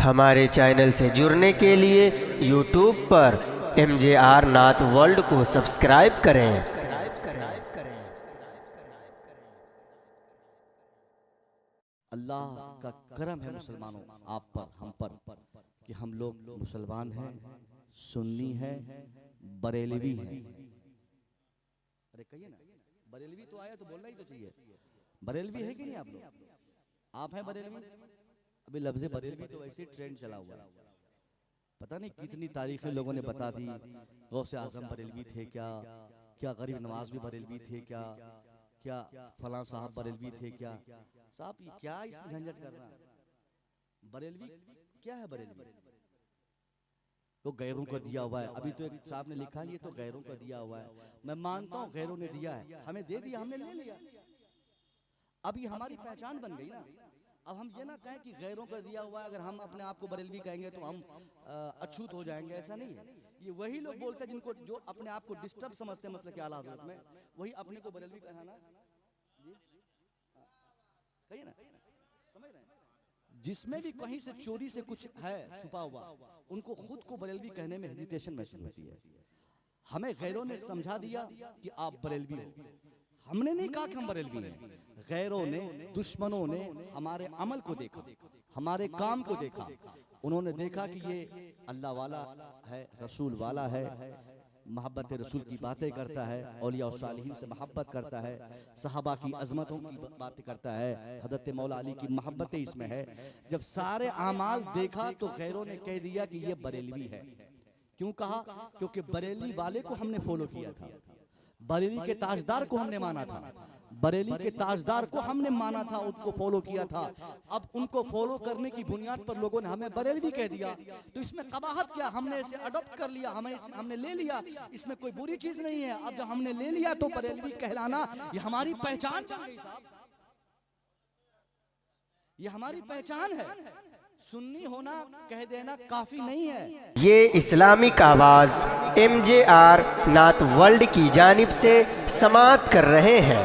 हमारे चैनल से जुड़ने के लिए YouTube पर MJR नाथ वर्ल्ड को सब्सक्राइब करें। अल्लाह का करम है मुसलमानों आप पर, हम पर, कि हम लोग मुसलमान हैं, सुन्नी हैं, बरेलवी हैं। अरे कहिए ना, बरेलवी तो आया तो बोलना ही तो चाहिए। बरेलवी है कि नहीं आप लोग? आप हैं बरेलवी? अभी लफ्ज़ बरेलवी तो वैसे ही ट्रेंड चला हुआ है, पता नहीं कितनी तारीखें लोगों ने बता दी। गौसे आजम बरेलवी थे क्या, क्या गरीब नवाज भी बरेलवी थे क्या, क्या फलां साहब बरेलवी थे क्या? साहब ये क्या इसमें झंझट करना? बरेलवी क्या है? बरेलवी तो गैरों को दिया हुआ है। अभी तो एक साहब ने लिखा ये तो गैरों को दिया हुआ है। मैं मानता हूँ गैरों ने दिया है, हमें दे दिया, हमने ले लिया। अब ये हमारी पहचान बन गई ना। अब हम ये ना कहें कि गैरों का दिया हुआ है, अगर हम अपने आप को बरेलवी कहेंगे तो हम अछूत हो जाएंगे, ऐसा नहीं है। ये वही लोग बोलते हैं जिनको, जो अपने आप को डिस्टर्ब समझते हैं मसले के आला हज़रत में, वही अपने को बरेलवी कहना कहिए ना, समझ रहे हैं? जिसमें भी कहीं से चोरी से कुछ है छुपा हुआ, उनको खुद को बरेलवी कहने में हेजिटेशन महसूस होती है। हमें गैरों ने समझा दिया कि आप बरेलवी हो, हमने नहीं कहा कि हम बरेलवी हैं। गैरों ने, दुश्मनों ने हमारे अमल को देखा, हमारे काम को देखा। उन्होंने देखा कि ये अल्लाह वाला है, रसूल वाला है, मोहब्बत रसूल की बातें करता है, औलिया और सालिहीन से मोहब्बत करता है, सहाबा की अजमतों की बातें करता है, हज़रत मौला अली की मोहब्बतें इसमें है। जब सारे आमाल देखा तो गैरों ने कह दिया कि ये बरेलवी है। क्यों कहा? क्योंकि बरेली वाले को हमने फॉलो किया था, बरेली के ताजदार को हमने माना था, बरेली के ताजदार को हमने माना था, उनको फॉलो किया था। अब उनको फॉलो करने की बुनियाद पर लोगों ने हमें बरेलवी कह दिया, तो इसमें कबाहत क्या? हमने इसे अडॉप्ट कर लिया, हमने ले लिया, इसमें कोई बुरी चीज नहीं है। अब जब हमने ले लिया तो बरेलवी कहलाना ये हमारी पहचान बन गई साहब, ये हमारी पहचान है। सुन्नी होना कह देना काफी नहीं है। ये इस्लामिक आवाज MJR नाथ वर्ल्ड की जानिब से समाअत कर रहे हैं।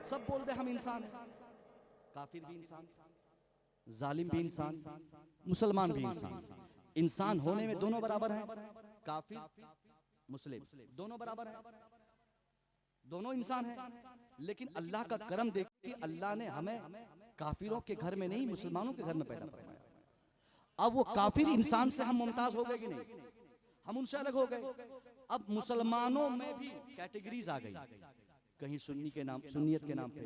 सब बोलते हम इंसान हैं, काफिर भी इंसान, जालिम भी इंसान, मुसलमान भी इंसान। इंसान होने में दोनों बराबर हैं, काफिर मुस्लिम दोनों बराबर हैं, दोनों इंसान हैं। लेकिन अल्लाह का करम देखिए, अल्लाह ने हमें काफिरों के घर में नहीं, मुसलमानों के घर में पैदा फरमाया। अब वो काफिर इंसान से हम मुमताज हो गए कि नहीं? हम उनसे अलग हो गए। अब मुसलमानों में भी कैटेगरीज आ गई, कहीं सुन्नी के नाम, सुन्नियत के नाम पे,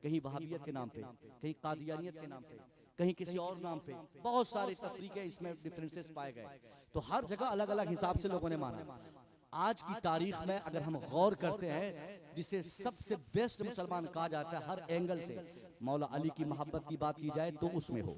कहीं वहाबियत के नाम पे, कहीं कादियानियत के नाम पे, कहीं किसी और नाम पे, बहुत सारे तफरीके इसमें डिफरेंसेस पाए गए। तो हर जगह अलग अलग हिसाब से लोगों ने माना। आज की तारीख में अगर हम गौर करते हैं, जिसे सबसे बेस्ट मुसलमान कहा जाता है हर एंगल से, मौला अली की मोहब्बत की बात की जाए तो उसमें हो,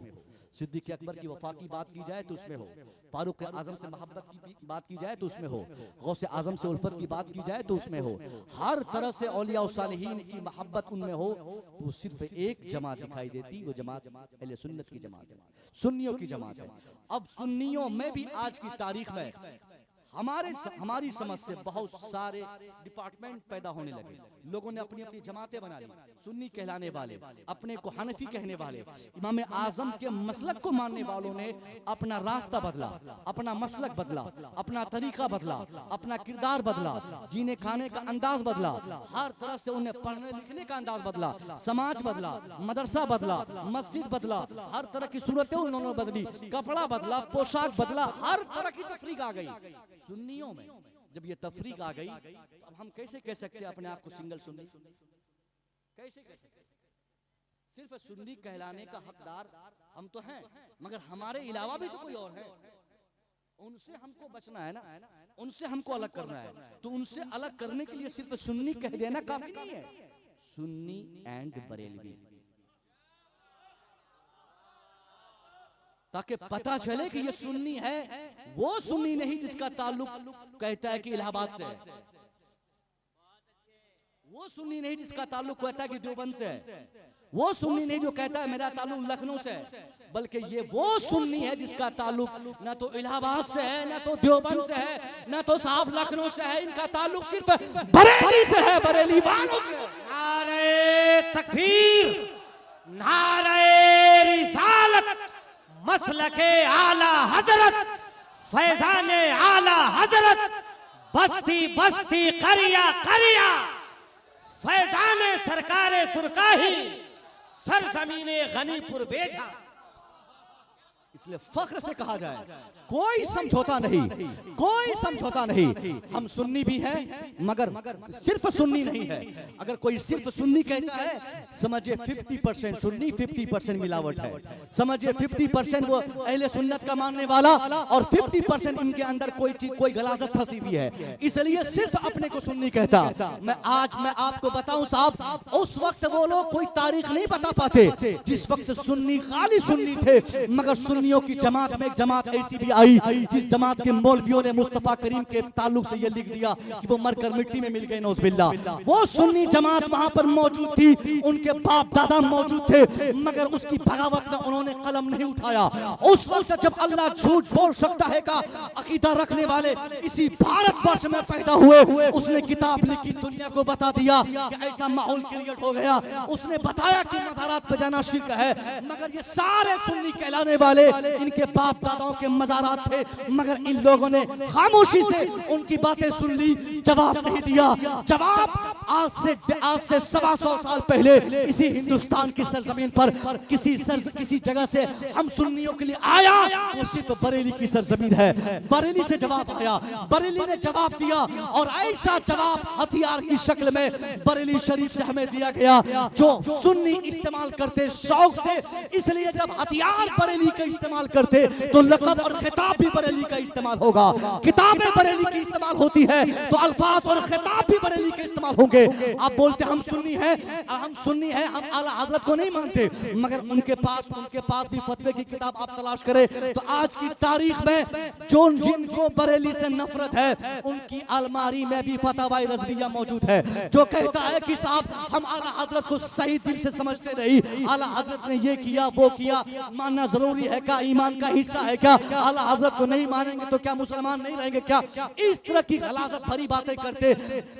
सिद्दीक़ अकबर की वफा की बात की जाए तो उसमें हो, फारूक आजम से मोहब्बत की बात की जाए तो उसमें हो, गौसे आजम से उल्फत की बात की जाए तो उसमें हो, हर तरह से औलिया और सालिहीन की मोहब्बत उनमें हो, तो वो सिर्फ एक जमात दिखाई देती, वो जमात अहले सुन्नत की जमात है, सुन्नियों की जमात है। अब सुन्नियों में भी आज की तारीख में हमारी समझ से बहुत सारे डिपार्टमेंट पैदा होने लगे। लोगों ने अपनी अपनी जमातें बना ली। सुन्नी कहलाने वाले, अपने को हनफी कहने वाले, इमाम आजम के मसलक को मानने वालों ने अपना रास्ता बदला, अपना मसलक बदला, अपना तरीका बदला, अपना किरदार बदला, जीने खाने का अंदाज बदला, हर तरह से उन्हें पढ़ने लिखने का अंदाज बदला, समाज बदला, मदरसा बदला, मस्जिद बदला, हर तरह की सूरतें उन्होंने बदली, कपड़ा बदला, पोशाक बदला, हर तरह की तफरीक आ गई। सुन्नियों में जब ये तफरीक आ गई तो अब हम कैसे कह सकते हैं अपने आप को सिंगल सुन्नी? कैसे कह सकते? सिर्फ सुन्नी कहलाने का हकदार हम तो हैं, मगर हमारे अलावा भी तो कोई और है। उनसे हमको बचना है ना, उनसे हमको अलग करना है। तो उनसे अलग करने के लिए सिर्फ सुन्नी कह देना काफी नहीं है। सुन्नी एंड बरेलवी, ताकि पता चले कि ये सुन्नी है, वो सुन्नी नहीं जिसका ताल्लुक कहता है कि इलाहाबाद से है, वो सुन्नी नहीं जिसका ताल्लुक कहता है कि देवबंद से है, वो सुन्नी नहीं जो कहता है मेरा ताल्लुक लखनऊ से है, बल्कि ये वो सुन्नी है जिसका ताल्लुक न तो इलाहाबाद से है, न तो देवबंद से है, न तो साहब लखनऊ से है। इनका ताल्लुक सिर्फ बरेली से है, बरेली वालों से। नारे तकबीर, नारे रिसालत, मसलके आला हजरत, फैजाने आला हजरत, बस्ती बस्ती करिया करिया, फैजाने सरकारे सुरकाही, सरजमीने गनीपुर बेजा। इसलिए फख्र से कहा जाए कोई समझौता नहीं, कोई समझौता नहीं। हम सुन्नी भी हैं मगर सिर्फ सुन्नी नहीं है। अगर कोई सिर्फ सुन्नी कहता है समझिए 50% सुन्नी 50% मिलावट है। समझिए 50% वो अहले सुन्नत का मानने वाला और 50% इनके अंदर कोई चीज कोई गलाजत फंसी हुई है। इसलिए सिर्फ अपने को सुन्नी कहता। मैं आपको बताऊं साहब, उस वक्त वो लोग कोई तारीख नहीं बता पाते जिस वक्त सुन्नी खाली सुन्नी थे, मगर सुन्नियों की जमात में एक जमात ऐसी भी आई जिस जमात के मौलवियों ने मुस्तफा करीम के ताल्लुक से यह लिख दिया कि वो मरकर मिट्टी में मिल गए, नौज़बिल्ला। वो सुन्नी जमात वहां पर मौजूद थी, उनके बाप दादा मौजूद थे, मगर उसकी बगावत में उन्होंने कलम नहीं उठाया। उस वक्त जब अल्लाह झूठ बोल सकता है का अकीदा रखने वाले इसी भारतवर्ष में पैदा हुए, उसने किताब लिखी, दुनिया को बता दिया कि ऐसा माहौल क्रिएट हो गया। उसने बताया कि मज़ारात पे जाना शिर्क है, मगर ये सारे सुन्नी कहलाने वाले इनके बाप दादाओं के मज़ारात थे, मगर इन लोगों ने खामोशी से उनकी बातें सुन ली, जवाब नहीं दिया। जवाब आज से 125 साल पहले इसी हिंदुस्तान की सरजमीन पर किसी जगह से हम सुन्नियों के लिए आया, वो सिर्फ बरेली की सरजमीन है। बरेली से जवाब आया, बरेली ने जवाब दिया और ऐसा जवाब हथियार की शक्ल में बरेली शरीफ से हमें दिया गया जो सुन्नी इस्तेमाल करते शौक से। इसलिए जब हथियार बरेली का इस्तेमाल करते तो लक़ब और खिताब भी बरेली का इस्तेमाल होगा। किताबें बरेली की इस्तेमाल होती है तो अल्फाज और खिताब भी बरेली के इस्तेमाल होंगे। आप बोलते हम सुन्नी हैं, हम आला हजरत को नहीं मानते, मगर उनके पास भी फतवे की किताब आप तलाश करें तो आज की तारीख में जिनको बरेली से नफरत है उनकी अलमारी में भी फतवाए रज़विया मौजूद है, जो कहता है कि साहब हम आला हजरत को सही दिल से समझते नहीं, आला हजरत ने ये किया वो किया, मानना जरूरी है क्या, ईमान का हिस्सा है क्या, आला हजरत को नहीं मानेंगे तो क्या मुसलमान नहीं रहेंगे क्या। इस तरह की गलाजत भरी बातें करते।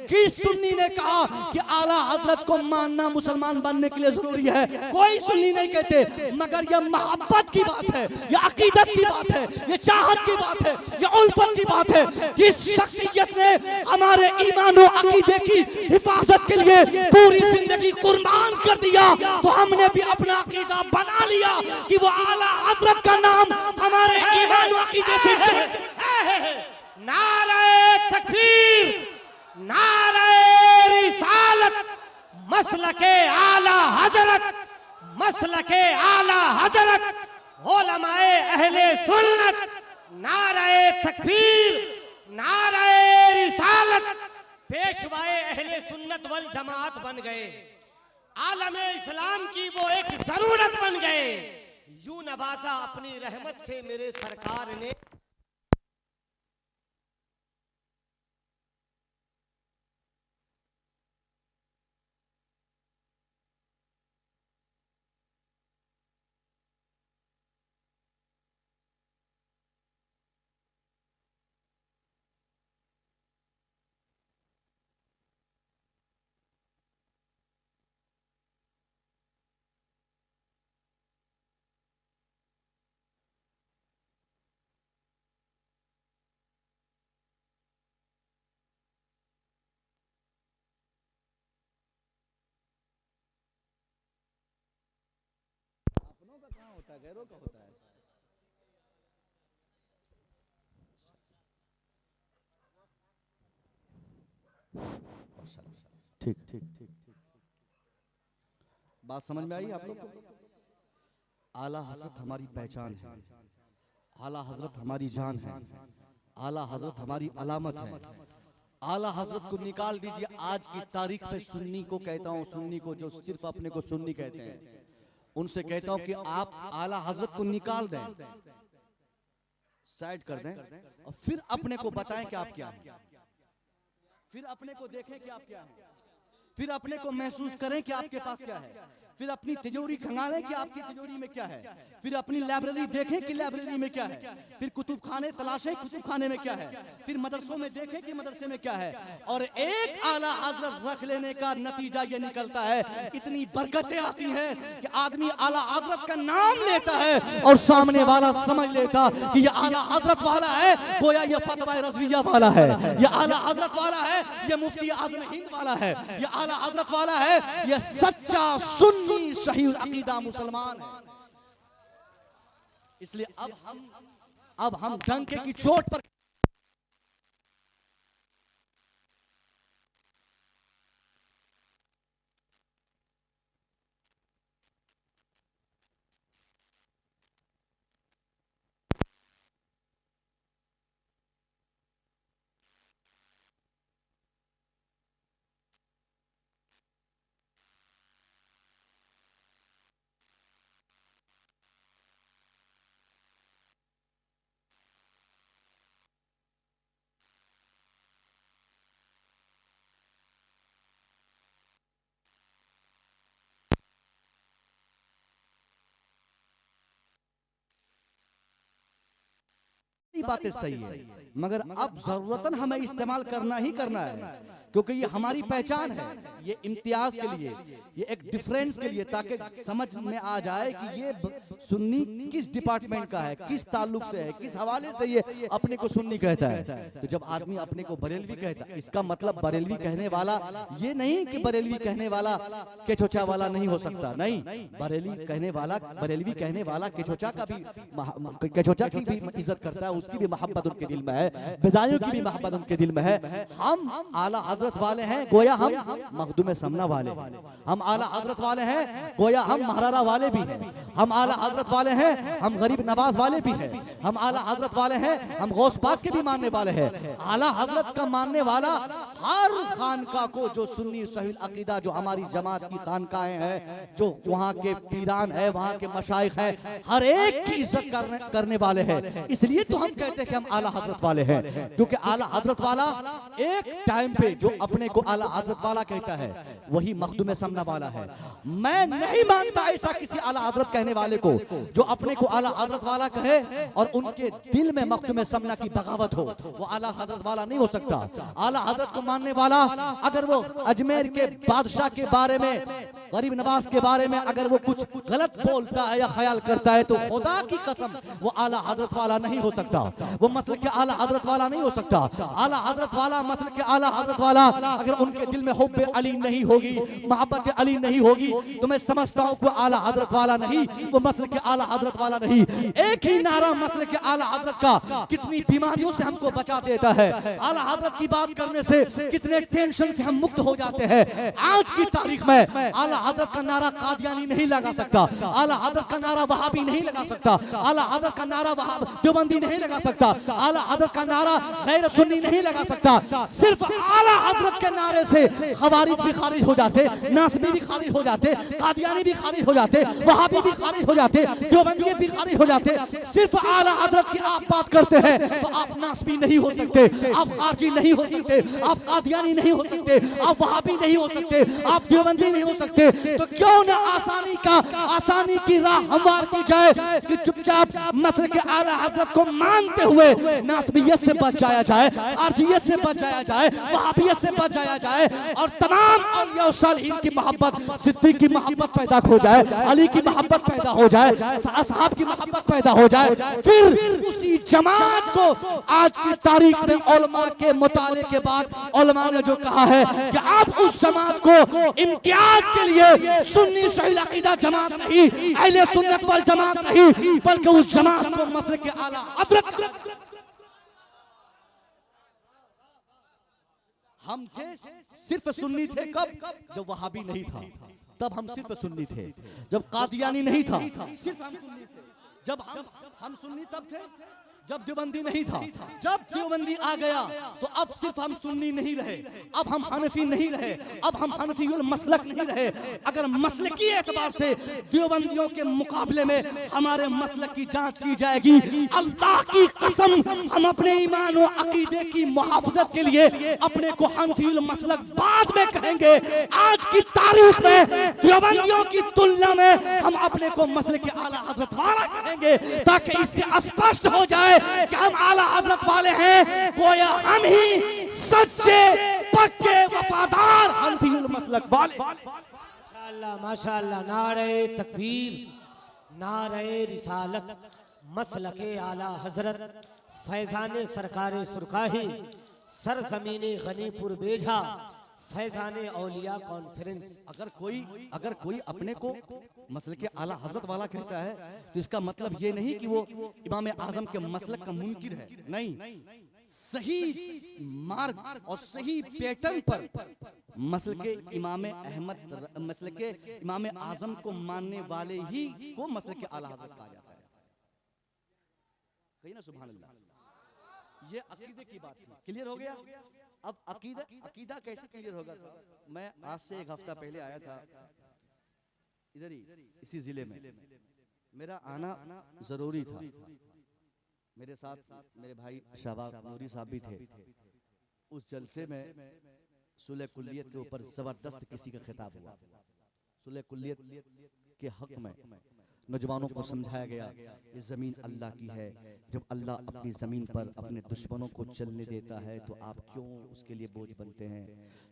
किस सुन्नी ने कहा कि आला हजरत को मानना मुसलमान बनने के लिए जरूरी है? कोई सुन्नी नहीं कहते, मगर यह मोहब्बत की बात है, यह अकीदत की बात है, यह चाहत की बात है, यह उल्फत की बात है। जिस शख्सियत ने हमारे ईमान और अकीदे की हिफाजत के लिए पूरी जिंदगी कुर्बान कर दिया, तो हमने भी अपना अकीदा बना लिया कि वो आला हजरत का नाम हमारे ईमान और अकीदे से नारे तकबीर, नारे रिसालत, मसलके आला हजरत, मसलके आला हजरत, उलमाए अहले सुन्नत, नारे तकबीर, नारे रिसालत, पेशवाए अहले सुन्नत वल जमात बन गए। आलमे इस्लाम की वो एक जरूरत बन गए। यूं नवाजा अपनी रहमत से मेरे सरकार ने। अपनों का कहाँ होता है, गैरों का होता है। ठीक ठीक ठीक बात समझ में आई आप लोग को? आला हजरत हमारी पहचान है, आला हजरत हमारी जान है, आला हजरत हमारी अलामत है। आला हजरत को निकाल दीजिए। आज की तारीख पे सुन्नी को कहता हूँ, सुन्नी को जो सिर्फ अपने को सुन्नी कहते हैं, उनसे कहता हूं कि आप आला हजरत को निकाल दें, साइड कर दें और फिर अपने को बताएं कि आप क्या हैं, फिर अपने को देखें कि आप क्या हैं, फिर अपने को महसूस करें कि आपके पास क्या है, फिर अपनी तिजोरी खंगालें कि आपकी तिजोरी में क्या है, फिर अपनी लाइब्रेरी देखें कि लाइब्रेरी में क्या है, फिर कुतुब खाने तलाशें कुतुब खाने में क्या है, फिर मदरसों में देखें कि मदरसे में क्या है। और एक आला हजरत रख लेने का नतीजा ये निकलता है, इतनी बरकतें आती हैं कि आदमी आला हजरत का नाम लेता है और सामने वाला समझ लेता कि ये आला हजरत वाला है, गोया ये फतवा रज़विया वाला है, ये आला हजरत वाला है, ये मुफ्ती आज़म हिंद वाला है, ये आला हजरत वाला है, ये सच्चा सुन्नी सही अकीदा मुसलमान है। इसलिए अब हम डंके की चोट पर बातें सही है, मगर अब जरूरतन हमें इस्तेमाल करना ही करना है, क्योंकि ये हमारी पहचान है, ये इम्तियाज के लिए, ये एक डिफरेंस के लिए, ताकि समझ में आ जाए कि ये सुन्नी किस डिपार्टमेंट का है, किस ताल्लुक से है, किस हवाले से ये अपने को सुन्नी कहता है। तो जब आदमी अपने को बरेलवी कहता है, इसका मतलब बरेलवी कहने वाला ये नहीं कि बरेलवी कहने वाला केचोचा वाला नहीं हो सकता, नहीं, बरेलवी कहने वाला केचोचा की भी इज्जत करता है, उसकी भी मोहब्बत उनके दिल में है, बिदाइयों की भी मोहब्बत उनके दिल में है। हम आला हजरत वाले हैं, गोया हम मखदूम समना वाले हैं, हम आला हजरत वाले हैं, गोया हम महारारा वाले भी हैं, हम आला हजरत वाले हैं, हम गरीब नवाज वाले भी हैं, हम आला हजरत वाले हैं, हम गौस पाक के भी मानने वाले हैं। आला हजरत का मानने वाला हर खानका को, जो सुन्नी सही अकीदा, जो हमारी जमात की खानकाएं हैं, जो वहाँ के पीरान है, वहाँ के मशाइख हैं, हर एक की इज्जत करने वाले हैं। इसलिए तो हम कहते हैं कि हम आला हजरत वाले हैं, क्योंकि आला हजरत वाला एक टाइम पे जो अपने को आला हजरत वाला कहता है वही मखदूम समना वाला है। मैं नहीं मानता ऐसा किसी आला हजरत कहने वाले को जो अपने को आला हजरत वाला कहे और उनके दिल में मखदूम समना की बगावत हो, वो आला हजरत वाला नहीं हो सकता। आला हजरत को मानने वाला अगर वो अजमेर के बादशाह के बारे में, गरीब नवाज के बारे में अगर वो कुछ गलत बोलता है या ख्याल करता है, तो खुदा की कसम वो आला हजरत वाला नहीं हो सकता, वो मसल के आला हजरत वाला नहीं हो सकता। आला हजरत वाला, मसल के आला हजरत वाला अगर उनके दिल में हुब्बे अली नहीं होगी, मोहब्बत अली नहीं होगी, तो मैं समझता हूँ कि आला हजरत वाला नहीं, वो मसल के आला हजरत वाला नहीं। एक ही नारा मसल के आला हजरत का कितनी बीमारियों से हमको बचा देता है। आला हजरत की बात करने से कितने टेंशन से हम मुक्त हो जाते हैं। आज की तारीख में आला हजरत का नारा कादियानी नहीं लगा सकता, आला हजरत का नारा वहाबी नहीं लगा सकता, आला हजरत का नारा देवबंदी नहीं लगा सकता, आला हजरत का नारा गैर सुन्नी नहीं लगा सकता। सिर्फ आला हजरत के नारे से खवारिज भी खारिज हो जाते, नासबी भी खारिज हो जाते, कादियानी भी खारिज हो जाते, वहाबी भी खारिज हो जाते, देवबंदी भी खारिज हो जाते। सिर्फ आला हजरत की आप बात करते हैं तो आप नासबी नहीं हो सकते, आप खारजी नहीं हो सकते, आप कादियानी नहीं हो सकते, आप वहाबी नहीं हो सकते, आप देवबंदी नहीं हो सकते। तो क्यों ना आसानी की राह हमवार की जाए कि चुपचाप मसल के आला हजरत को मानते हुए नासबियत से बच जाया जाए, खारजियत से बच जाया जाए, वहाबियत से बच जाया जाए और तमाम औलिया और सालिहीन की मोहब्बत, सिद्दीक की मोहब्बत पैदा हो जाए, अली की मोहब्बत पैदा हो जाए, असहाब की मोहब्बत पैदा हो जाए। फिर उसी जमात को आज की तारीख में उलमा के मुताले के बाद उलमा ने जो कहा है कि आप उस जमात को इम्तियाज के लिए सुन्नी सही अकीदा जमात नहीं, अहले सुन्नत वल जमात नहीं, बल्कि उस जमात को मसल के आला हजरत। हम थे सिर्फ सुन्नी थे कब? जब वहाबी नहीं था तब हम सिर्फ सुन्नी थे, जब कादियानी नहीं था सिर्फ हम सुन्नी थे, जब हम सुन्नी तब थे जब देवबंदी नहीं था, जब देवबंदी आ गया तो अब सिर्फ हम सुन्नी नहीं रहे, अब हम हनफी नहीं रहे, अब हम हनफी मसलक नहीं रहे। अगर मसलकी एतबार से देवबंदियों के मुकाबले में हमारे मसलक की जांच की जाएगी, अल्लाह की कसम हम अपने ईमान और अकीदे की मुहाफजत के लिए अपने को हनफी मसलक बाद में कहेंगे। आज की तारीख में देवबंदियों की तुलना में हम अपने को मसलक के आला हजरत वाला कहेंगे, ताकि इससे स्पष्ट हो जाए कि हम आला हजरत वाले हैं, गोया हम ही सच्चे पक्के वफादार हनफी मसलक वाले। माशाअल्लाह माशाअल्लाह, नारे तकबीर, नारे रिसालत, मसलके आला हजरत, फैजाने सरकारे सुरकाही, सरजमीने गनीपुर बेझा, फैजाने औलिया कॉन्फ्रेंस। अगर कोई अपने को मसलक के आला हजरत वाला कहता है तो इसका मतलब ये नहीं कि वो इमाम आजम के मसलक का मुनकिर है, नहीं। सही मार्ग और सही पैटर्न पर मसलके इमाम अहमद, मसलके इमाम आजम को मानने वाले ही को मसलक के आला हजरत कहा जाता है। कही ना सुभान अल्लाह। ये अकीदे की बात थी, क्लियर हो गया। अब अकीदा कैसे क्लियर होगा साहब? मैं आज से एक हफ्ता पहले आया था इधर ही, इसी जिले में। मेरा आना जरूरी था, मेरे साथ मेरे भाई शहबाज नूरी साहब भी थे। उस जलसे में सुलह कुल्लियत के ऊपर जबरदस्त किसी का खिताब हुआ। सुलह कुल्लियत के हक में नौजवानों को समझाया गया ये ज़मीन अल्लाह की है। जब अल्लाह अपनी ज़मीन पर अपने दुश्मनों को चलने देता है तो आप क्यों उसके लिए बोझ बनते हैं?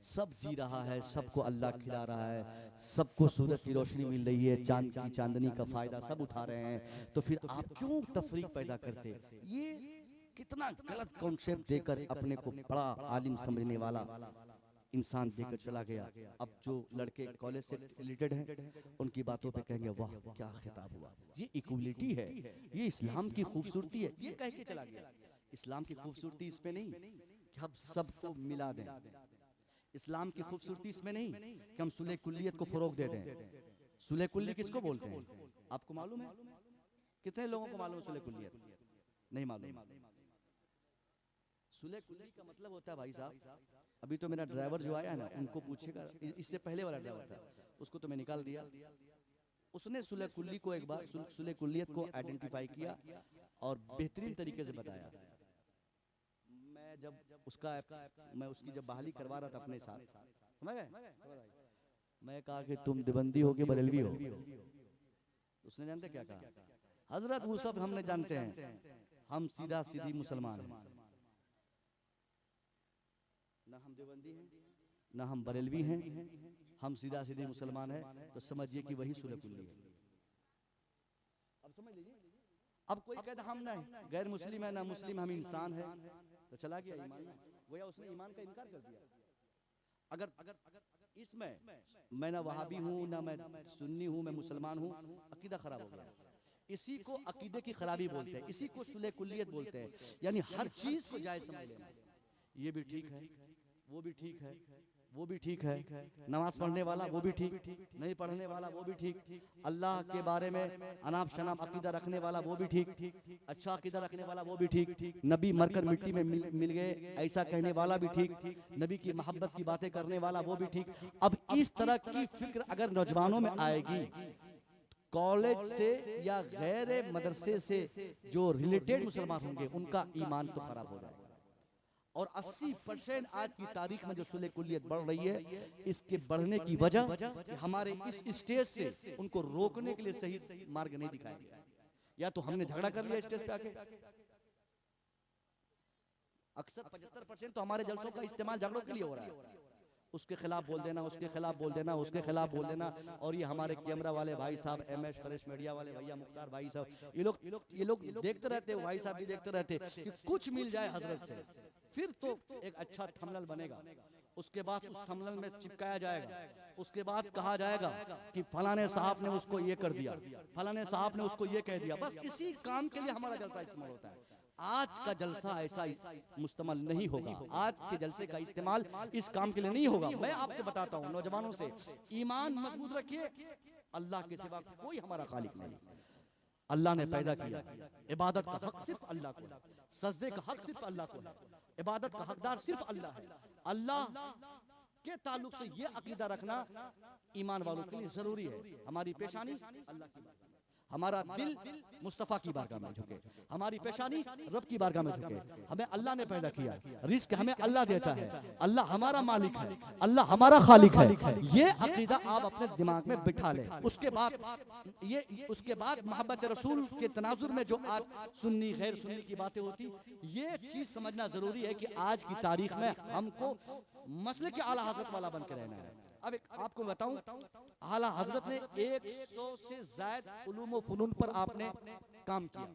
सब जी रहा है, सबको अल्लाह खिला रहा है, सबको सूरज की रोशनी मिल रही है, चांद की चांदनी का फ़ायदा सब उठा रहे हैं, तो फिर आप क्यों तफरीक पैदा करते? ये कितना गलत कॉन्सेप्ट देकर अपने को बड़ा आलिम समझने वाला इंसान देकर चला गया। अब जो लड़के कॉलेज से रिलेटेड हैं उनकी बातों पे कहेंगे वाह क्या खिताब हुआ, ये इक्वलिटी है, ये इस्लाम की खूबसूरती है, ये कह के चला गया। इस्लाम की खूबसूरती इसमें नहीं कि हम सबको मिला दें, इस्लाम की खूबसूरती इसमें नहीं कि हम सुलह कुल्लियत को फरोग दे दें। सुलह कुल्ली किसको बोलते हैं आपको मालूम है? कितने लोगों को मालूम है सुलह कुल्लियत? नहीं मालूम। सुलह कुल्ली का मतलब होता है भाई साहब, अभी तो मेरा ड्राइवर जो आया है ना उनको पूछेगा, इससे पहले वाला ड्राइवर था उसको तो मैं निकाल दिया, उसने सुलह कुल्ली को एक बार सुलह कुल्लियत को आइडेंटिफाई किया और बेहतरीन तरीके से बताया। मैं उसकी जब बहाली करवा रहा था अपने साथ, समझ गए, मैं कहा कि तुम देवबंदी हो कि बरेलवी हो? उसने जानते क्या कहा? हजरत वो सब हम नहीं जानते हैं, हम सीधा सीधी मुसलमान हैं, ना हम देवबंदी हैं ना हम बरेलवी हैं, हम सीधा सीधे मुसलमान हैं। तो समझिए कि वही सुलह कुल्ली है। अब समझ लीजिए, अब कोई कहता हम नहीं गैर मुस्लिम है ना मुस्लिम, हम इंसान है, तो चला गया ईमान में, गोया उसने ईमान का इनकार कर दिया। अगर इसमें मैं ना वहाबी हूँ ना मैं सुन्नी हूँ, मैं मुसलमान हूँ, अकीदा खराब हो गया। इसी को अकीदे की खराबी बोलते हैं, इसी को सुलह कुल्लियत बोलते हैं, यानी हर चीज को जायज समझ लेना। ये भी ठीक है, वो भी ठीक है, वो भी ठीक है, नमाज पढ़ने वाला वो भी ठीक, नहीं पढ़ने वाला वो भी ठीक, अल्लाह के बारे में अनाप शनाप अकीदा रखने वाला वो भी ठीक, अच्छा अकीदा रखने वाला वो भी ठीक, नबी मरकर मिट्टी में मिल गए ऐसा कहने वाला भी ठीक, नबी की मोहब्बत की बातें करने वाला वो भी ठीक। अब इस तरह की फिक्र अगर नौजवानों में आएगी, कॉलेज से या गैर मदरसे से जो रिलेटेड मुसलमान होंगे उनका ईमान तो खराब हो जाएगा। और 80% आज की तारीख में जो सुलह कुल्लियत बढ़ रही है, इसके बढ़ने की वजह कि हमारे इस स्टेज से उनको रोकने के लिए सही मार्ग नहीं दिखाया गया, या तो हमने झगड़ा कर लिया स्टेज पे आके। अक्सर 75% तो हमारे जलसों का इस्तेमाल झगड़ों के लिए हो रहा है, उसके खिलाफ बोल देना, उसके खिलाफ बोल देना, उसके खिलाफ बोल देना। और ये हमारे कैमरा वाले भाई साहब, MS फ्रेश मीडिया वाले भैया, मुख्तार भाई साहब, ये लोग देखते रहते, भाई साहब भी देखते रहते कि कुछ मिल जाए हजरत से, फिर तो एक अच्छा थंबनेल बनेगा, उसके बाद उस थंबनेल में चिपकाया जाएगा, उसके बाद कहा जाएगा कि फलाने साहब ने उसको ये कर दिया, फलाने साहब ने उसको ये कह दिया। बस इसी काम के लिए हमारा जलसा इस्तेमाल होता है। आज का जलसा ऐसा मुस्तमल नहीं होगा, आज के जलसे का इस्तेमाल इस काम के लिए नहीं होगा। मैं आपसे बताता हूँ नौजवानों से, ईमान मजबूत रखिए, अल्लाह के सिवा कोई हमारा खालिक नहीं। अल्लाह ने पैदा किया। इबादत का हक सिर्फ अल्लाह को है, सजदे का हक सिर्फ अल्लाह को है, इबादत का हकदार सिर्फ अल्लाह है। अल्लाह के ताल्लुक से ये अकीदा रखना ईमान वालों के लिए जरूरी है। हमारी पेशानी अल्लाह की, हमारा दिल मुस्तफ़ा की बारगाह में झुके, हमारी पेशानी रब की बारगाह में झुके। हमें अल्लाह ने पैदा किया, रिस्क हमें अल्लाह देता है, अल्लाह हमारा मालिक है, अल्लाह हमारा खालिक है। ये अकीदा आप अपने दिमाग में बिठा लें। उसके बाद मोहब्बत रसूल के तनाजुर में जो आज सुन्नी गैर सुन्नी की बातें होती, ये चीज समझना जरूरी है कि आज की तारीख में हमको मसले के आला हजरत वाला बन के रहना है। अब एक आपको बताऊं, आला हजरत ने 100 से ज्यादा उलूम व फनून पर आपने काम किया।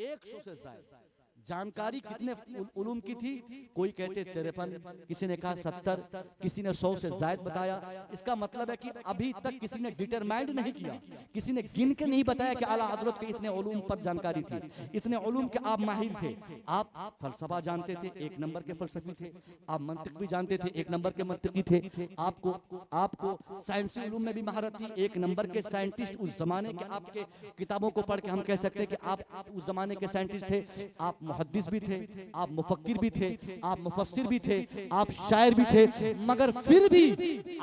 100 से ज्यादा जानकारी कितने उलूम की थी? कोई कहते 53, किसी ने कहा 70, किसी ने 100 से ज्यादा बताया। इसका मतलब है कि अभी तक किसी ने डिटरमाइंड नहीं किया, किसी ने गिन के नहीं बताया कि आला हजरत के इतने उलूम पर जानकारी थी, इतने उलूम के आप माहिर थे। आप फलसफा जानते थे, 1 नंबर के फलसफी थे। आप मंतिक भी जानते थे, 1 नंबर के मंतिकी थे। आपको साइंसी उलूम में भी महारत थी, 1 नंबर के साइंटिस्ट उस जमाने के। आपके किताबों को पढ़ के हम कह सकते हैं कि आप उस जमाने के साइंटिस्ट थे। आप मुहद्दिस भी थे, आप मुफक्किर भी थे, आप मुफस्सिर भी थे, आप शायर भी थे। मगर फिर भी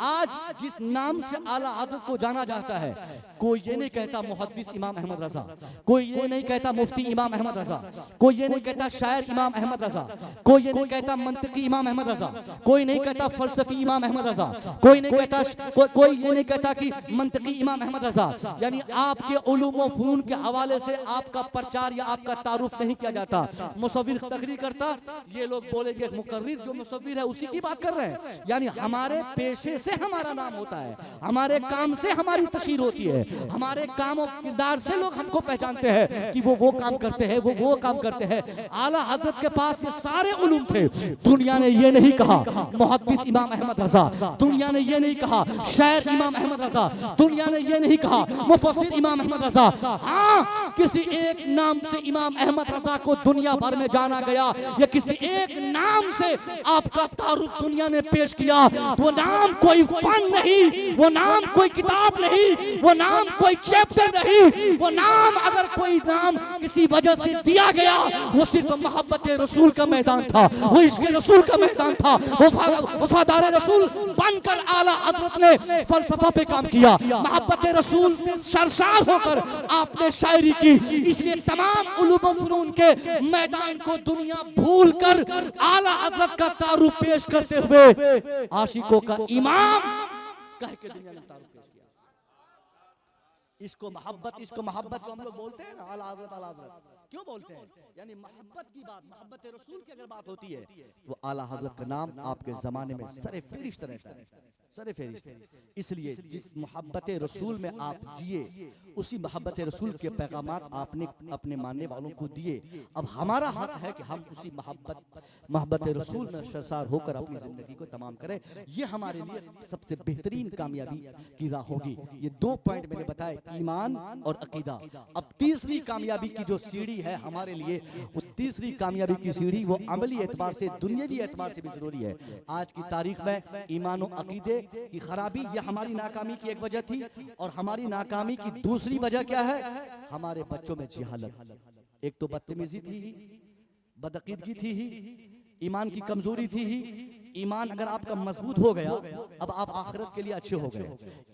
आज जिस नाम से आला हज़रत को जाना जाता है, कोई ये नहीं कहता मुहद्दिस इमाम अहमद रजा, कोई ये नहीं कहता मुफ्ती इमाम अहमद रजा, कोई ये नहीं कहता शायर इमाम अहमद रजा, कोई ये नहीं कहता मंतिकी इमाम अहमद रजा, कोई नहीं कहता फलसफी इमाम अहमद रजा, कोई नहीं कहता कोई ये नहीं कहता कि मंतिकी इमाम अहमद रजा। यानी आपके उलूम व फनून के हवाले से आपका प्रचार या आपका तारुफ नहीं किया जाता। मुसव्विर तकरीर करता, ये लोग बोलेंगे मुकर्रिर जो मुसव्विर है उसी की बात कर रहे हैं। यानी हमारे पेशे से हमारा नाम होता है, हमारे काम से हमारी तशहीर होती है, हमारे काम और किरदार से लोग हमको पहचानते हैं कि वो काम करते हैं, वो काम करते हैं। आला हजरत के पास ये सारे उलूम थे। दुनिया ने ये नहीं कहा मुहद्दिस इमाम अहमद रजा, दुनिया ने ये नहीं कहा शायर इमाम अहमद रजा, दुनिया ने ये नहीं कहा मुफस्सिर इमाम अहमद रजा। हाँ, किसी एक नाम से इमाम अहमद रजा को दुनिया भर में जाना गया, या किसी एक नाम से आपका तारुफ दुनिया ने पेश किया। वो नाम कोई फन नहीं, वो नाम कोई किताब नहीं, वो नाम कोई चैप्टर नहीं, वो नाम अगर कोई नाम किसी वजह से दिया गया, वो सिर्फ मोहब्बत रसूल का मैदान था, वो इश्क़ रसूल का मैदान था। वफादार रसूल बनकर आला हज़रत ने फलसफा पे काम किया, मोहब्बत रसूल से सरसार होकर आपने शायरी की। इसलिए तमाम उलूम व फनून के मैदान को दुनिया भूल कर आला हज़रत का तारुफ पेश करते हुए आशिकों का इमाम कह के दुनिया ने तारुफ पेश किया। इसको मोहब्बत को हम लोग बोलते हैं ना, आला हज़रत क्यों बोलते हैं? यानी मोहब्बत की बात, मोहब्बत रसूल की अगर बात होती है तो आला हज़रत का नाम आपके जमाने में सरे फेरिश्त रहता है, सरे फेरिश्त। इसलिए जिस मोहब्बत रसूल में आप जिए, उसी मोहब्बत रसूल के पैगामात आपने अपने मानने वालों को दिए। अब हमारा हक है कि हम उसी मोहब्बत रसूल में सरसार होकर अपनी जिंदगी को तमाम करें। ये हमारे लिए सबसे बेहतरीन कामयाबी की राह होगी। ये 2 पॉइंट मैंने बताए, ईमान और अकीदा। अब तीसरी कामयाबी की जो सीढ़ी है हमारे लिए, वो तीसरी कामयाबी की सीढ़ी वो अमली एतबार से, दुनियावी एतबार से भी जरूरी है। आज की तारीख में ईमान और अकीदे की खराबी यह हमारी नाकामी की एक वजह थी, और हमारी नाकामी की दूसरी वजह क्या है? हमारे बच्चों में जिहालत। एक तो बदतमीजी थी ही, बदअकीदगी थी ही, ईमान की कमजोरी थी ही। ईमान अगर आपका मजबूत हो गया, अब आप आखिरत के लिए अच्छे हो गए।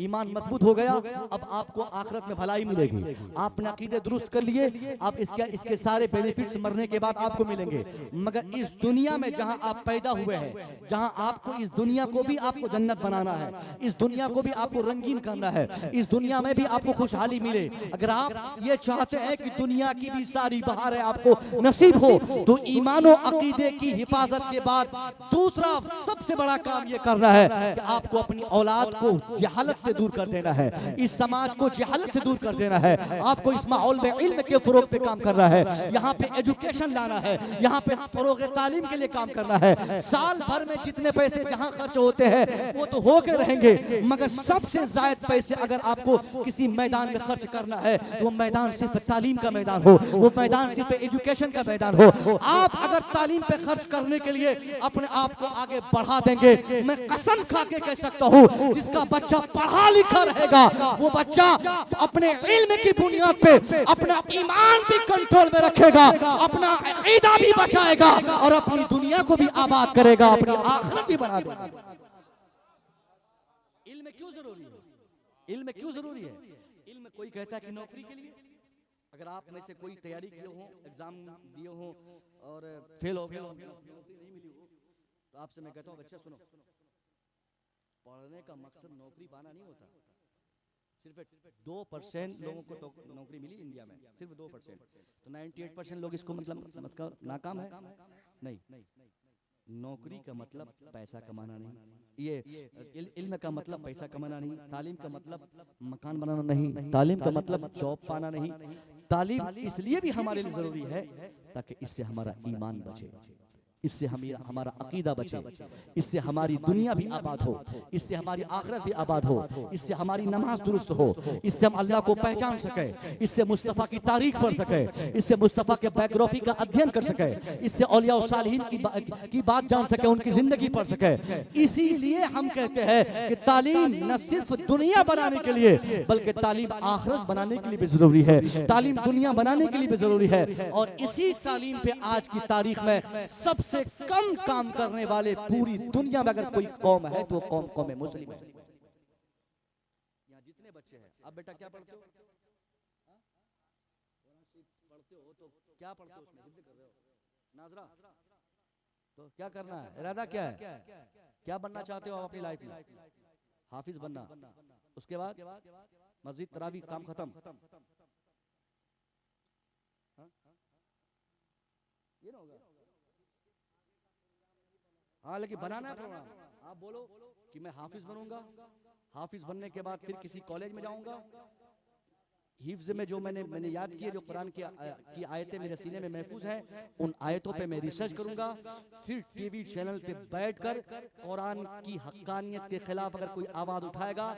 ईमान मजबूत हो गया, अब आपको आखिरत में भलाई मिलेगी। आपने अकीदे दुरुस्त कर लिए, आप इसके सारे बेनिफिट्स मरने के बाद आपको मिलेंगे। मगर इस दुनिया में जहां आप पैदा हुए हैं, जहां आपको इस दुनिया को भी आपको जन्नत बनाना है, इस दुनिया को भी आपको रंगीन करना है, इस दुनिया में भी आपको खुशहाली मिले। अगर आप ये चाहते हैं कि दुनिया की भी सारी बहारें आपको नसीब हो, तो ईमान और अकीदे की हिफाजत के बाद दूसरा सबसे बड़ा काम ये करना है कि आपको अपनी औलाद को जहालत से दूर कर देना है, इस समाज को जहालत से दूर कर देना है। आपको इस माहौल में इल्म के फरोग पे काम करना है, यहाँ पे एजुकेशन लाना है, यहाँ पे फरोग तालीम के लिए काम करना है। साल भर में जितने पैसे जहाँ खर्च होते हैं वो तो होके रहेंगे, मगर सबसे ज्यादा पैसे अगर आपको किसी मैदान में खर्च करना है तो वो मैदान सिर्फ तालीम का मैदान हो, वो मैदान सिर्फ एजुकेशन का मैदान हो। आप अगर तालीम पे खर्च करने के लिए अपने आप को आगे बढ़ा देंगे। मैं कसम खा के कह सकता हूँ, जिसका बच्चा पढ़ा लिखा रहेगा वो बच्चा अपने इल्म की बुनियाद पे अपना ईमान भी कंट्रोल में रखेगा, अपना अकीदा भी बचाएगा और अपनी दुनिया को भी आबाद करेगा, अपनी आखिरत भी बना देगा। इल्म क्यों जरूरी है? इल्म क्यों जरूरी है? इल्म कोई कहता है कि नौकरी के लिए। अगर आप में से कोई तैयारी किए हो, एग्जाम दिए हो और फेल हो गए हो, नौकरी नहीं मिली हो, तो आपसे मैं कहता हूँ बच्चा सुनो, पढ़ने का मकसद नौकरी पाना नहीं होता। सिर्फ 2% लोगों को नौकरी मिली इंडिया में, सिर्फ 2%। तो 98% लोग इसको मतलब नाकाम है। नहीं, नौकरी का मतलब पैसा कमाना नहीं, ये इल्म का मतलब पैसा कमाना नहीं, तालीम का मतलब मकान बनाना नहीं, तालीम का मतलब जॉब पाना नहीं। तालीम इसलिए भी हमारे लिए जरूरी है ताकि इससे हमारा ईमान बचे, इससे हमारा अकीदा बचे, इससे हमारी दुनिया भी आबाद हो, इससे हमारी आखिरत भी आबाद हो, इससे हमारी नमाज दुरुस्त हो, इससे हम अल्लाह को पहचान सके, इससे मुस्तफ़ा की तारीख पढ़ सके, इससे मुस्तफ़ा के बायोग्राफी का अध्ययन कर सके, इससे औलिया और सालिहीन की बात जान सके, उनकी जिंदगी पढ़ सके। इसीलिए हम कहते हैं कि तालीम न सिर्फ दुनिया बनाने के लिए बल्कि तालीम आखिरत बनाने के लिए भी जरूरी है, तालीम दुनिया बनाने के लिए भी जरूरी है। और इसी तालीम पे आज की तारीख में सबसे कम काम करने वाले पूरी दुनिया में अगर कोई कौम है तो वो कौम मुस्लिम है। यहाँ जितने बच्चे हैं, अब बेटा क्या पढ़ते हो? पढ़ते हो तो क्या पढ़ते हो? उसमें हिफ्ज़ कर रहे हो नाजरा, तो क्या करना है? इरादा क्या है? क्या बनना चाहते हो आप अपनी लाइफ में? हाफिज बनना। उसके बाद मस्जिद तरावी काम खत्म। ये ना होगा। हाँ, लेकिन बनाना है प्रोग्राम। आप बोलो कि मैं हाफिज बनूंगा, हाफिज बनने के बाद फिर किसी कॉलेज में जाऊंगा, हिफ्ज में जो मैंने याद किए, जो कुरान की आयतें मेरे सीने में महफूज हैं, उन आयतों पे मैं रिसर्च करूंगा। फिर टीवी चैनल पे बैठकर कुरान की हक्कानियत के खिलाफ अगर कोई आवाज उठाएगा,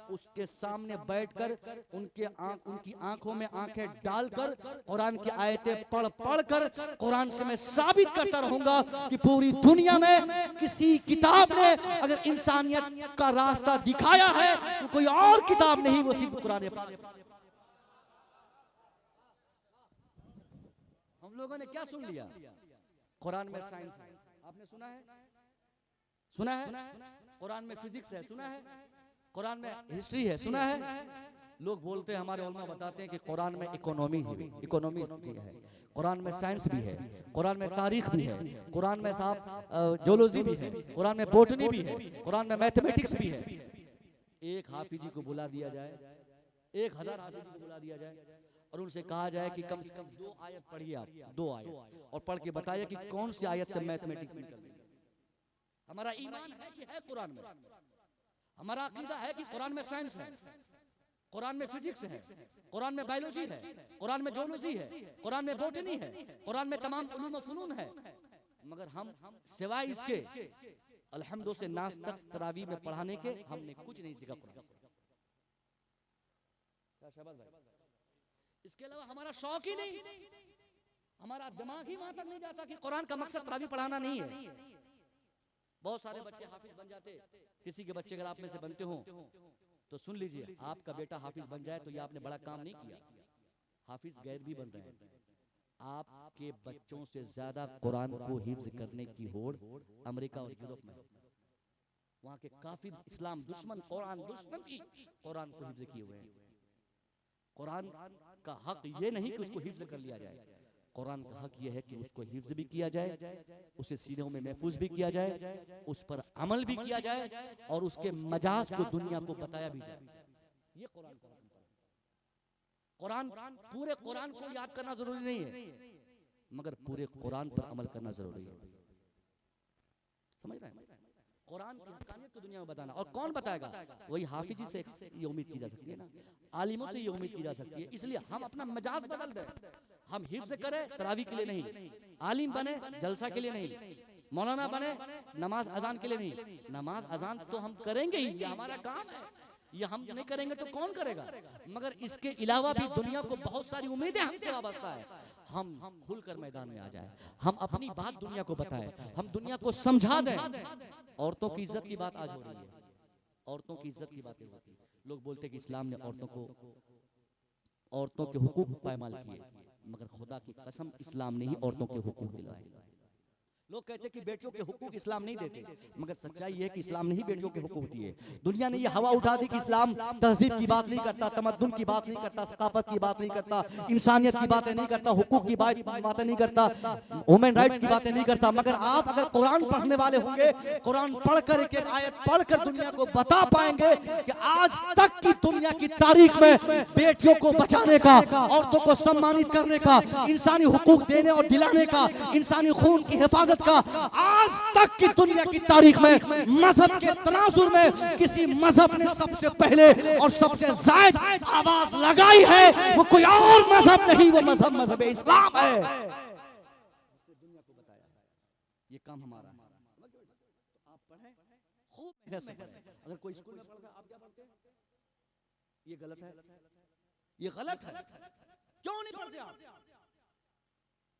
उसके सामने बैठकर उनकी आंखों में आंखें डालकर कुरान की आयतें पढ़ कर कुरान से मैं साबित करता रहूंगा कि पूरी दुनिया में किसी किताब ने अगर इंसानियत का रास्ता दिखाया है तो कोई और किताब नहीं, वो सिर्फ कुरान है। लोगों ने क्या सुन लिया? कुरान में साइंस है, आपने सुना है? सुना है? कुरान में फिजिक्स है, सुना है? कुरान में हिस्ट्री है, सुना है? लोग बोलते हैं, हमारे उलमा बताते हैं कि कुरान में इकोनॉमी है, कुरान में साइंस भी है, कुरान में तारीख भी है, कुरान में साहब जोलॉजी भी है, कुरान में बोटनी भी है, कुरान में मैथमेटिक्स भी है। एक हाफिजी को बुला दिया जाए, 1000 हाफिजी को बुला दिया जाए और उनसे कहा जाए कि कम से कम 2 आयत पढ़िए आप, 2 आयत, और पढ़ के बताइए कि कौन सी आयत से मैथमेटिक्स निकल रही है। हमारा ईमान है कि है कुरान में, हमारा अकीदा है कि कुरान में साइंस है, कुरान में फिजिक्स है, कुरान में बायोलॉजी है, कुरान में जोलॉजी है, कुरान में बॉटनी है, कुरान में तमाम उलूम व फनून है। मगर हम सिवाय इसके अल्हम्दुलिल्लाह से नास तक तरावी में पढ़ाने के हमने कुछ नहीं सीखा कुरान से। इसके अलावा हमारा शौक ही नहीं, हमारा दिमाग ही वहां तक नहीं जाता कि कुरान का मकसद तरावी पढ़ाना नहीं है। बहुत सारे बच्चे हाफिज बन जाते, किसी के बच्चे अगर आप में से बनते हो तो सुन लीजिए, आपका बेटा हाफिज बन जाए तो ये आपने बड़ा काम नहीं किया। हाफिज गैर भी बन रहे हैं। आपके बच्चों से ज्यादा कुरान को हिफ्ज करने की होड़ अमेरिका और यूरोप में है। वहां के काफिर इस्लाम दुश्मन, कुरान दुश्मन भी कुरान को हिफ्ज किए हुए हैं। कुरान का हक ये नहीं कि उसको हिफ्ज कर लिया जाए, कुरान का हक ये है कि उसको हिफ्ज भी किया जाए, उसे सीनों में महफूज भी किया जाए, उस पर अमल भी किया जाए और उसके मजाज को दुनिया को बताया भी जाए। ये कुरान का हक है। कुरान, पूरे कुरान को याद करना जरूरी नहीं है, मगर पूरे कुरान पर अमल करना जरूरी है। समझ रहे हैं? कुरान की हक़ानियत को दुनिया में बताना, और कौन बताएगा? वही हाफिजी से ये उम्मीद की जा सकती है ना, आलिमों से ये उम्मीद की जा सकती है। इसलिए हम अपना मजाज बदल दें, हम हिफ्ज करें तरावी के लिए नहीं, आलिम बने जलसा के लिए नहीं, मौलाना बने नमाज अजान के लिए नहीं। नमाज अजान तो हम करेंगे ही, ये हमारा काम है, ये हम नहीं करेंगे तो कौन करेगा? मगर इसके अलावा भी दुनिया को बहुत सारी उम्मीदें हमसे वाबस्ता है। हम खुलकर मैदान में आ जाए, हम अपनी बात दुनिया को बताएं, हम दुनिया को समझा दें। औरतों की इज्जत की बात आज हो रही है, औरतों की इज्जत की बातें होती है। लोग बोलते हैं कि इस्लाम ने औरतों के हुकूक पायमाल किए, मगर खुदा की कसम इस्लाम ने ही औरतों के हुकूक दिलाए। लोग कहते हैं कि बेटियों के हुकूक इस्लाम नहीं देते, मगर सच्चाई है कि इस्लाम ने ही बेटियों के हुकूक दिए। दुनिया ने ये हवा उठा दी कि इस्लाम तहजीब की बात नहीं करता, तमद्दुन की बात नहीं करता, सकाफत की बात नहीं करता, इंसानियत की बातें नहीं करता, हुकूक की बातें नहीं करता, ह्यूमन राइट्स की बातें नहीं करता। मगर आप अगर कुरान पढ़ने वाले होंगे, कुरान पढ़कर एक आयत पढ़कर दुनिया को बता पाएंगे कि आज तक की दुनिया की तारीख में बेटियों को बचाने का, औरतों को सम्मानित करने का, इंसानी हुकूक देने और दिलाने का, इंसानी खून की हिफाजत का आज तक की दुनिया की तारीख में मजहब के तनाजुर में किसी मजहब ने सबसे पहले और सबसे ज्यादा आवाज लगाई है। वो कोई और मजहब नहीं, वो मजहब इस्लाम है। इसने दुनिया को बताया है ये काम हमारा है। तो आप पढ़ें, खूब मेहनत से पढ़ें। अगर कोई स्कूल में पढ़ता है, आप क्या पढ़ते हैं? ये गलत है, ये गलत है। क्यों नहीं पढ़ते आप?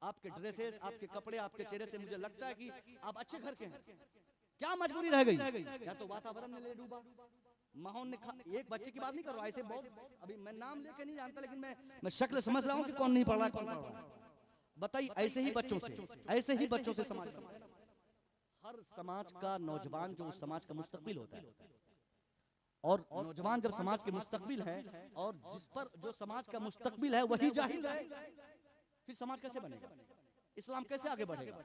आपके ड्रेसेस, आपके कपड़े, आपके चेहरे से मुझे लगता है कि आप अच्छे घर के हैं। क्या मजबूरी रह गई? या तो वातावरण ने ले डूबा, माहौल ने एक बच्चे की बात नहीं कर रहा, ऐसे बहुत, अभी मैं नाम लेके नहीं जानता, लेकिन मैं शक्ल समझ रहा हूँ कि कौन नहीं पढ़ रहा है, कौन पढ़ रहा है। बताइए, ऐसे ही बच्चों से समाज, हर समाज का नौजवान जो उस समाज का मुस्तकबिल होता है, और नौजवान जब समाज के मुस्तकबिल है और जिस पर जो समाज का मुस्तकबिल है वही जाहिल है, फिर समाज कैसे बनेगा? इस्लाम कैसे आगे बढ़ेगा?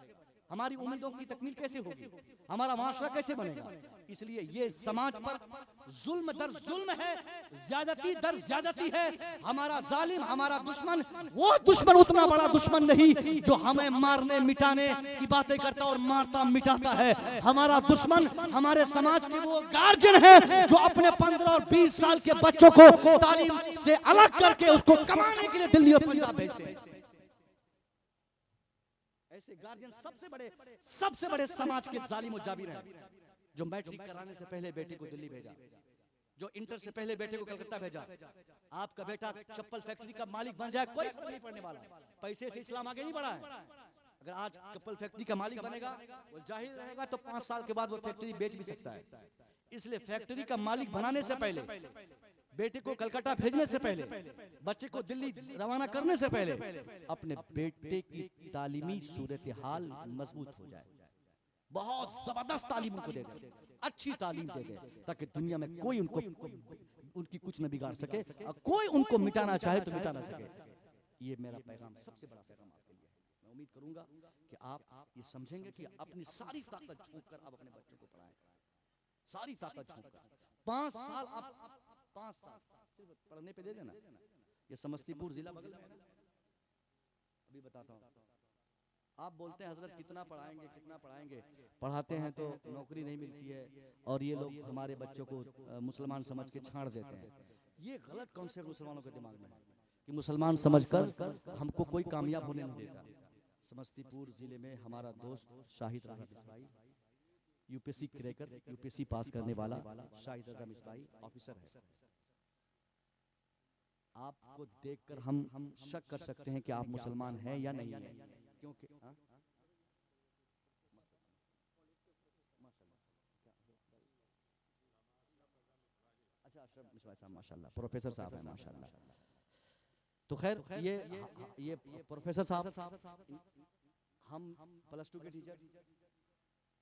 हमारी उम्मीदों की तकमील कैसे होगी? हमारा माशरा कैसे बनेगा? इसलिए ये समाज पर जुल्म दर जुल्म है, ज्यादती दर ज्यादती है। हमारा जालिम, हमारा दुश्मन, वो दुश्मन उतना बड़ा दुश्मन नहीं जो हमें मारने मिटाने की बातें करता और मारता मिटाता है। हमारा दुश्मन हमारे समाज के वो गार्जियन है जो अपने 15 और 20 साल के बच्चों को तालीम से अलग करके उसको कमाने के लिए दिल्ली और पंजाब भेजते हैं। ऐसे गार्जियन सबसे बड़े समाज के जालिम और जाबिर हैं, जो मैट्रिक कराने से पहले बेटे को दिल्ली भेजा, जो इंटर से पहले बेटे को कलकत्ता भेजा। आपका बेटा चप्पल फैक्ट्री का मालिक बन जाए, कोई फर्क नहीं पड़ने वाला। पैसे से इस्लाम आगे नहीं बढ़ा है। अगर आज चप्पल फैक्ट्री का मालिक बनेगा, वो जाहिल रहेगा, तो 5 साल के बाद वो फैक्ट्री बेच भी सकता है। इसलिए फैक्ट्री का मालिक बनाने से पहले, बेटे को कलकत्ता भेजने से पहले, बच्चे को दिल्ली रवाना करने से पहले अपने बेटे की तालीमी सूरत हाल मजबूत हो जाए। बहुत जबरदस्त तालीम उनको दे दे, अच्छी तालीम दे दे, ताकि दुनिया में कोई उनकी कुछ न बिगाड़ सके, और कोई उनको मिटाना चाहे तो मिटा ना सके। ये मेरा पैगाम, सबसे बड़ा पैगाम आपके लिए है। मैं उम्मीद करूंगा कि आप ये समझेंगे कि अपनी सारी ताकत झोंक कर आप अपने बच्चों को पढ़ाएं, सारी ताकत झोंक कर। 5 साल आप 5 साल सिर्फ पढ़ने पे दे देना। ये समस्तीपुर जिला बगल में है ना, अभी बताता हूँ। आप बोलते हैं हजरत कितना पढ़ाएंगे, पढ़ाते हैं तो नौकरी नहीं मिलती है, और ये लोग हमारे बच्चों को मुसलमान समझ के छाड़ देते हैं। ये गलत कॉन्सेप्ट मुसलमानों के दिमाग में है कि मुसलमान समझकर हमको कोई कामयाब होने नहीं देता। समस्तीपुर जिले में हमारा दोस्त शाहिद रजा मिसबाई, यूपीएससी क्रैकर, यूपीएससी पास करने वाला शाहिद रजा मिसबाई ऑफिसर है। आपको देखकर हम शक कर सकते हैं कि आप मुसलमान हैं या नहीं है, क्योंकि अच्छा अशरफ मिसबाई साहब माशाल्लाह प्रोफेसर साहब हैं माशाल्लाह। तो खैर ये प्रोफेसर साहब, हम +2 के टीचर,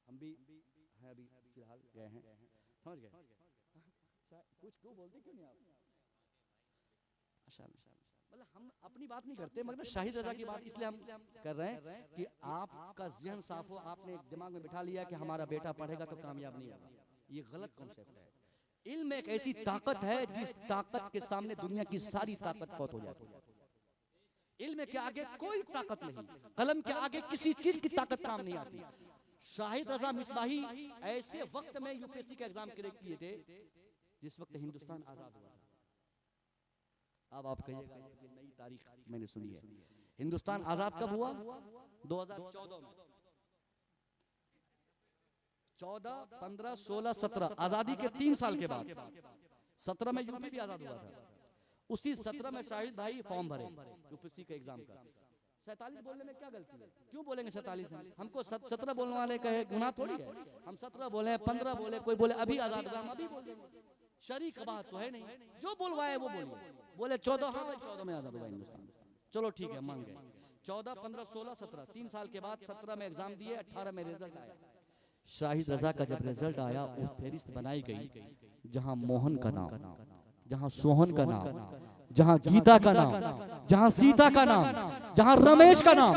हम भी हैं, अभी फिलहाल गए हैं, समझ गए। कुछ क्यों बोलते क्यों नहीं आप? मतलब हम अपनी बात नहीं करते, मगर शाहिद रजा की बात इसलिए हम कर रहे हैं कि आपका ज़हन साफ हो। आपने एक दिमाग में बिठा लिया कि हमारा बेटा पढ़ेगा तो कामयाब नहीं होगा। ये गलत कॉन्सेप्ट है। इल्म एक ऐसी ताकत है जिस ताकत के सामने दुनिया की सारी ताकत फौत हो जाती है। इल्म के आगे कोई ताकत नहीं, कलम के आगे किसी चीज की ताकत काम नहीं आती। शाहिद रजा मिसबाही ऐसे वक्त में यूपीएससी का एग्जाम क्रैक किए थे जिस वक्त हिंदुस्तान आजाद हुआ था। अब आप कहिएगा कि नई तारीख मैंने सुनी है। हिंदुस्तान आजाद कब हुआ? 2014 में। 14, 15, 16, 17 आजादी के 3 साल के बाद 17 में यूपी भी आजाद हुआ था। उसी 17 में शाहिद भाई फॉर्म भरे यूपीएससी के एग्जाम का। 47 बोलने में क्या गलती है? क्यों बोलेंगे 47? हमको 17 बोलने वाले कहे गुनाह थोड़ी है। हम 17 बोले, 15 बोले, कोई बोले अभी आजाद हुआ, हम अभी बोल देंगे। शरीक बात तो है नहीं, जो बोलवाए वो बोलिए। बोले 14, हाँ भाई 14 में आजाद हुआ हिंदुस्तान, चलो ठीक है मान गए। 14, 15, 16, 17, 3 साल के बाद 17 में एग्जाम दिए, 18 में रिजल्ट आया। शाहिद रजा का जब रिजल्ट आया, उस फहरिस्त बनाई गई जहां मोहन का नाम, जहां सोहन का नाम, जहां गीता का नाम, जहां सीता का नाम, जहां रमेश का नाम,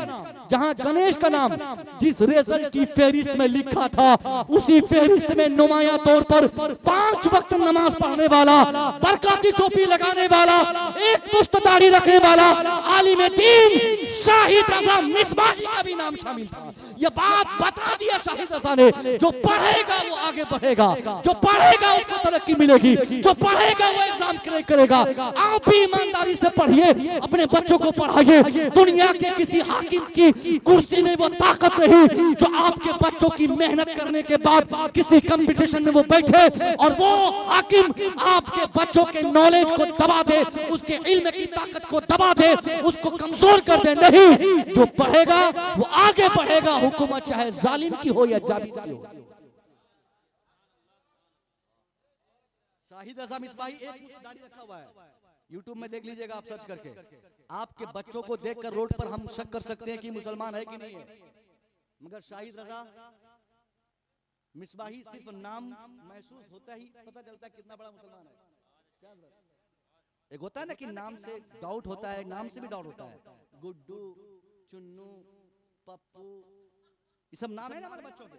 जहां गणेश का नाम, जिस रिजल्ट की फहरिस्त में लिखा था, उसी फहरिस्त में नुमाया तौर पर 5 वक्त नमाज पढ़ने वाला, बरकाती टोपी लगाने वाला, एक मुश्त दाढ़ी रखने वाला आलिम दीन शाहिद रजा मिसबाही का भी नाम शामिल था। यह बात बता दिया शाहिद रजा ने, जो पढ़ेगा वो आगे बढ़ेगा, जो पढ़ेगा उसको तरक्की मिलेगी, जो पढ़ेगा वो एग्जाम क्रैक करेगा। आप भी ईमानदारी से पढ़िए, अपने बच्चों को पढ़ाइए। दुनिया के किसी हाकिम की कुर्सी में वो ताकत नहीं जो आपके बच्चों की मेहनत करने के बाद किसी कंपटीशन में वो बैठे और वो हाकिम आपके बच्चों के नॉलेज को दबा दे, उसके इल्म की ताकत को दबा दे, उसको कमजोर कर दे। नहीं, जो पढ़ेगा वो आगे बढ़ेगा, हुकूमत चाहे जालिम की हो या जाबिर की हो। शाहिद रजा मिसबाही एक मुश्त दाढ़ी रखा हुआ है, यूट्यूब में देख लीजिएगा आप सर्च करके। आपके बच्चों को देखकर रोड पर हम शक कर सकते हैं कि मुसलमान है कि नहीं है, मगर शाहिद रजा मिसबाही सिर्फ नाम महसूस होता ही पता चलता है कितना बड़ा मुसलमान है। एक होता है ना कि नाम से डाउट होता है, नाम से भी डाउट होता है। गुड्डू, चुन्नू, पप्पू, ये सब नाम है ना हमारे बच्चों के।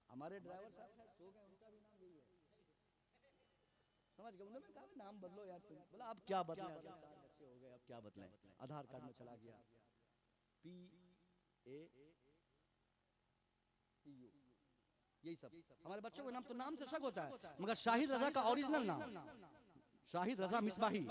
हमारे ड्राइवर साहब सो गए, उनका भी नाम यही है, समझ गए। उन्होंने कहा नाम बदलो यार तुम। बोला अब क्या बदलें, 4 बच्चे हो गए, अब क्या बदलें। आधार कार्ड में चला गया PAPU, यही सब। हमारे बच्चों के नाम तो नाम से शक होता है, मगर शाहिद रजा का ओरिजिनल नाम शाहिद रजा मिसबाही।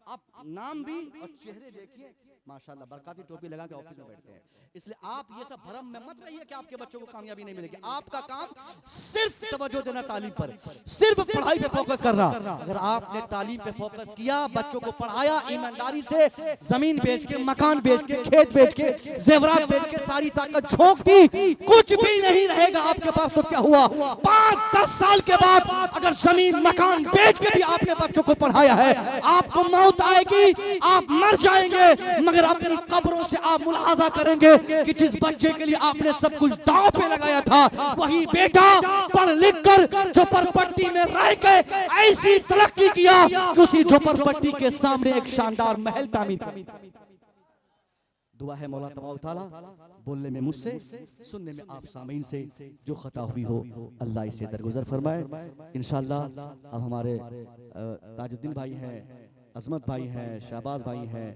आप नाम भी और चेहरे देखिए माशाल्लाह, बरकाती टोपी लगा के ऑफिस में बैठते हैं। इसलिए आप ये सब भरम में मत रहिए कि आपके बच्चों को कामयाबी नहीं मिलेगी। आपका काम सिर्फ तवज्जो देना तालीम पर, सिर्फ पढ़ाई पे फोकस करना। अगर आपने तालीम पे फोकस किया, बच्चों को पढ़ाया ईमानदारी से, जमीन बेच के, मकान बेच के, खेत बेच के, जेवरात बेच के सारी ताकत झोंक दी, कुछ भी नहीं रहेगा आपके पास। तो क्या हुआ? 5-10 साल के बाद अगर जमीन मकान बेच के भी आपने बच्चों को पढ़ाया है, आपको मौत आएगी, आप मर जाएंगे, मगर अपनी कब्रों से आप मुलाहाजा करेंगे कि जिस बच्चे के लिए आपने सब कुछ दांव पे लगाया था, वही बेटा पढ़ लिख कर झोपड़पट्टी में रह के ऐसी तरक्की किया कि उसी झोपड़पट्टी के सामने एक शानदार महल तामीर किया। दुआ है मौला तबारक ताला बोलने में मुझसे, सुनने में आप सामीन से जो खता हुई हो अल्लाह इसे दरगुजर फरमाए। इंशाअल्लाह अब हमारे ताजुद्दीन भाई हैं, अजमत भाई हैं, शहबाज भाई हैं,